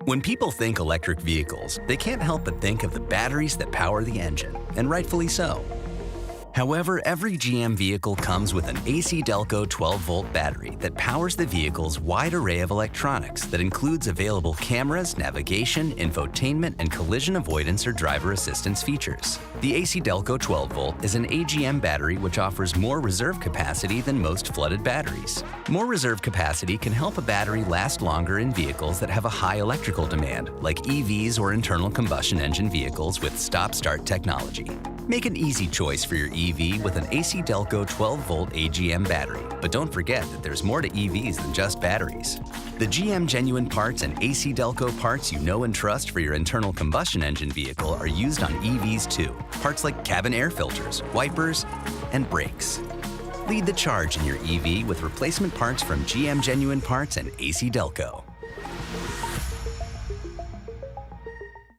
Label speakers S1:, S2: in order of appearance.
S1: When people think electric vehicles, they can't help but think of the batteries that power the engine, and rightfully so. However, every GM vehicle comes with an ACDelco 12-volt battery that powers the vehicle's wide array of electronics that includes available cameras, navigation, infotainment, and collision avoidance or driver assistance features. The ACDelco 12-volt is an AGM battery which offers more reserve capacity than most flooded batteries. More reserve capacity can help a battery last longer in vehicles that have a high electrical demand, like EVs or internal combustion engine vehicles with stop-start technology. Make an easy choice for your EV with an ACDelco 12-volt AGM battery. But don't forget that there's more to EVs than just batteries. The GM genuine parts and ACDelco parts you know and trust for your internal combustion engine vehicle are used on EVs too. Parts like cabin air filters, wipers, and brakes. Lead the charge in your EV with replacement parts from GM genuine parts and ACDelco.